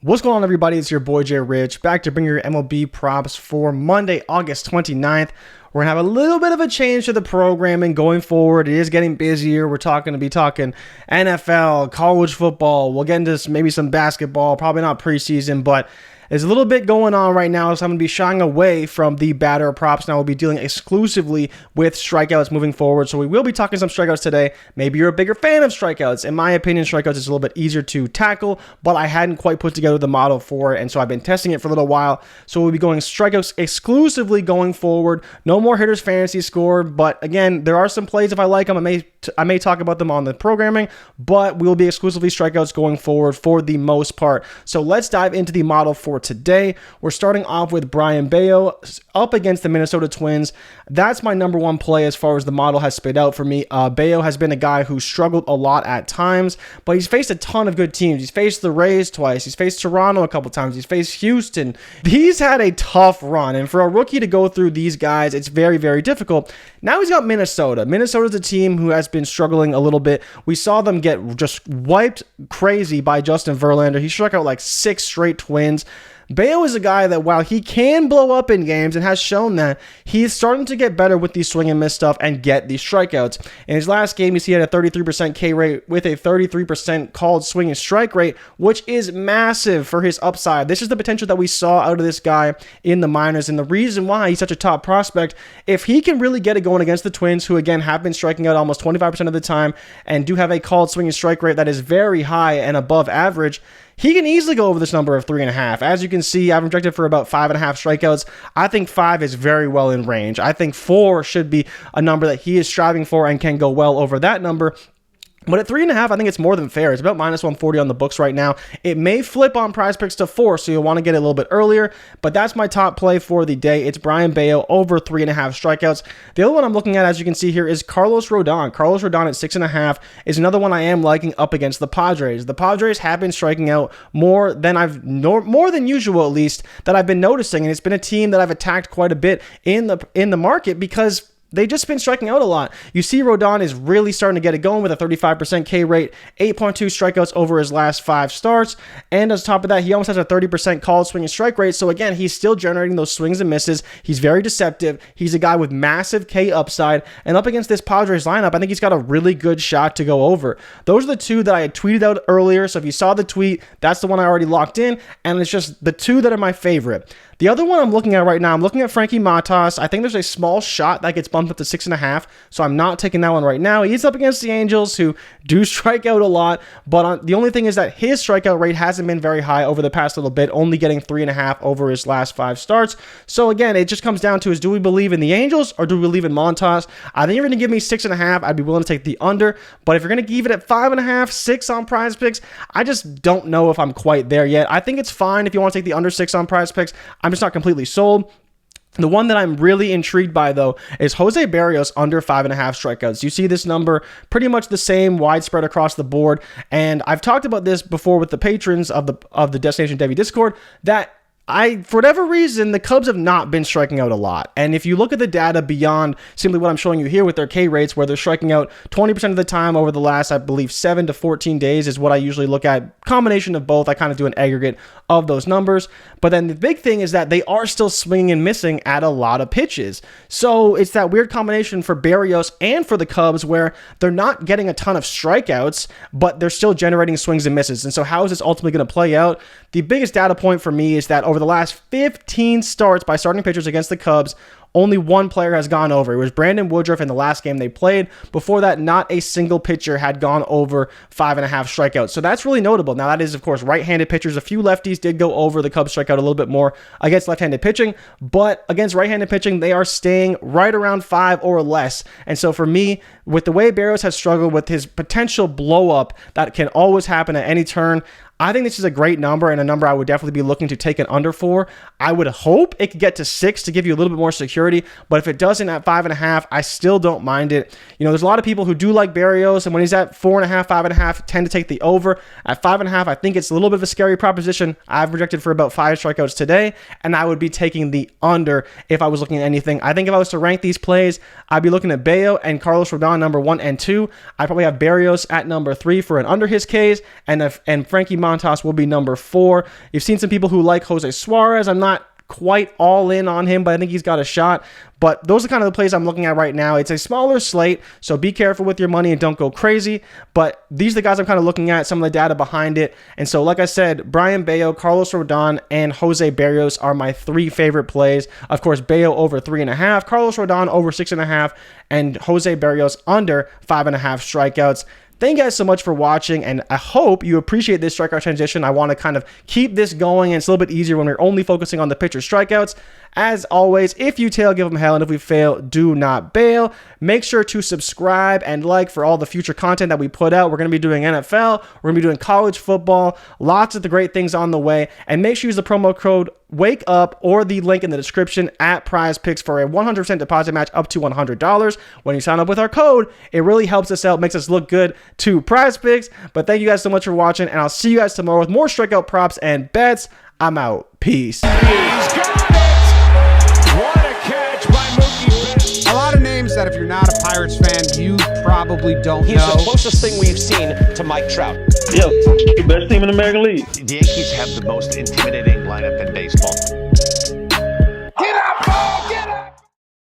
What's going on, everybody? It's your boy Jay Rich, back to bring your MLB props for Monday, August 29th. We're going to have a little bit of a change to the programming going forward. It is getting busier. We're talking NFL, college football. We'll get into maybe some basketball, probably not preseason, but there's a little bit going on right now, so I'm going to be shying away from the batter props. Now we'll be dealing exclusively with strikeouts moving forward, so we will be talking some strikeouts today. Maybe you're a bigger fan of strikeouts. In my opinion, strikeouts is a little bit easier to tackle, but I hadn't quite put together the model for it, and so I've been testing it for a little while. So we'll be going strikeouts exclusively going forward. No more hitters fantasy score, but again, there are some plays if I like them. I may talk about them on the programming, but we will be exclusively strikeouts going forward for the most part. So let's dive into the model for today. We're starting off with Brayan Bello up against the Minnesota Twins. That's my number one play as far as the model has spit out for me. Bello has been a guy who struggled a lot at times, but he's faced a ton of good teams. He's faced the Rays twice. He's faced Toronto a couple times. He's faced Houston. He's had a tough run, and for a rookie to go through these guys, it's very, very difficult. Now he's got Minnesota. Minnesota's a team who has been struggling a little bit. We saw them get just wiped crazy by Justin Verlander. He struck out like 6 straight Twins. Bello is a guy that, while he can blow up in games and has shown that, he's starting to get better with these swing and miss stuff and get these strikeouts. In his last game, he had a 33% K rate with a 33% called swing and strike rate, which is massive for his upside. This is the potential that we saw out of this guy in the minors, and the reason why he's such a top prospect. If he can really get it going against the Twins, who again have been striking out almost 25% of the time and do have a called swing and strike rate that is very high and above average, he can easily go over this number of 3.5. As you can see, I've projected for about 5.5 strikeouts. I think 5 is very well in range. I think 4 should be a number that he is striving for and can go well over that number. But at 3.5, I think it's more than fair. It's about minus 140 on the books right now. It may flip on PrizePicks to 4, so you'll want to get it a little bit earlier. But that's my top play for the day. It's Brayan Bello over 3.5 strikeouts. The other one I'm looking at, as you can see here, is Carlos Rodon. Carlos Rodon at 6.5 is another one I am liking up against the Padres. The Padres have been striking out more than usual, at least, that I've been noticing, and it's been a team that I've attacked quite a bit in the market because they've just been striking out a lot. You see Rodon is really starting to get it going with a 35% K rate, 8.2 strikeouts over his last 5 starts, and on top of that, he almost has a 30% called swing and strike rate, so again, he's still generating those swings and misses. He's very deceptive. He's a guy with massive K upside, and up against this Padres lineup, I think he's got a really good shot to go over. Those are the 2 that I had tweeted out earlier, so if you saw the tweet, that's the one I already locked in, and it's just the 2 that are my favorite. The other one I'm looking at right now, I'm looking at Frankie Montas. I think there's a small shot that gets bumped up to 6.5, so I'm not taking that one right now. He's up against the Angels, who do strike out a lot, but the only thing is that his strikeout rate hasn't been very high over the past little bit, only getting 3.5 over his last 5 starts. So again, it just comes down to do we believe in the Angels or do we believe in Montas? I think you're going to give me 6.5. I'd be willing to take the under, but if you're going to give it at 5.5, 6 on PrizePicks, I just don't know if I'm quite there yet. I think it's fine if you want to take the under 6 on PrizePicks. I'm just not completely sold. The one that I'm really intrigued by, though, is Jose Berrios under 5.5 strikeouts. You see this number pretty much the same, widespread across the board, and I've talked about this before with the patrons of the Destination Debbie Discord, that for whatever reason, the Cubs have not been striking out a lot. And if you look at the data beyond simply what I'm showing you here with their K rates, where they're striking out 20% of the time over the last, I believe, 7 to 14 days is what I usually look at. Combination of both. I kind of do an aggregate of those numbers. But then the big thing is that they are still swinging and missing at a lot of pitches. So it's that weird combination for Berrios and for the Cubs where they're not getting a ton of strikeouts, but they're still generating swings and misses. And so how is this ultimately going to play out? The biggest data point for me is that over the last 15 starts by starting pitchers against the Cubs, only one player has gone over. It was Brandon Woodruff in the last game they played. Before that, not a single pitcher had gone over 5.5 strikeouts. So that's really notable. Now, that is, of course, right-handed pitchers. A few lefties did go over. The Cubs strike out a little bit more against left-handed pitching, but against right-handed pitching, they are staying right around 5 or less. And so for me, with the way Berrios has struggled with his potential blow-up that can always happen at any turn, I think this is a great number and a number I would definitely be looking to take an under for. I would hope it could get to 6 to give you a little bit more security, but if it doesn't at 5.5, I still don't mind it. You know, there's a lot of people who do like Berrios, and when he's at 4.5, 5.5, tend to take the over. At 5.5, I think it's a little bit of a scary proposition. I've projected for about 5 strikeouts today, and I would be taking the under if I was looking at anything. I think if I was to rank these plays, I'd be looking at Bello and Carlos Rodon number 1 and 2. I'd probably have Berrios at number 3 for an under his Ks, and Frankie Montas Montas will be number 4. You've seen some people who like Jose Suarez. I'm not quite all in on him, but I think he's got a shot. But those are kind of the plays I'm looking at right now. It's a smaller slate, so be careful with your money and don't go crazy. But these are the guys I'm kind of looking at, some of the data behind it. And so, like I said, Brian Bayo, Carlos Rodon, and Jose Berrios are my 3 favorite plays. Of course, Bayo over 3.5, Carlos Rodon over 6.5, and Jose Berrios under 5.5 strikeouts. Thank you guys so much for watching, and I hope you appreciate this strikeout transition. I want to kind of keep this going, and it's a little bit easier when we're only focusing on the pitcher strikeouts. As always, if you tail, give them hell, and if we fail, do not bail. Make sure to subscribe and like for all the future content that we put out. We're going to be doing NFL, we're going to be doing college football, lots of the great things on the way, and make sure you use the promo code Wake Up or the link in the description at PrizePicks for a 100% deposit match up to $100. When you sign up with our code, it really helps us out, makes us look good to PrizePicks. But thank you guys so much for watching, and I'll see you guys tomorrow with more strikeout props and bets. I'm out. Peace. He's got it! What a catch by Mookie Betts. A lot of names that if you're not a Pirates fan, you probably don't know. He's the closest thing we've seen to Mike Trout. Yeah, the best team in the American League. The Yankees have the most intimidating lineup in baseball. Get up!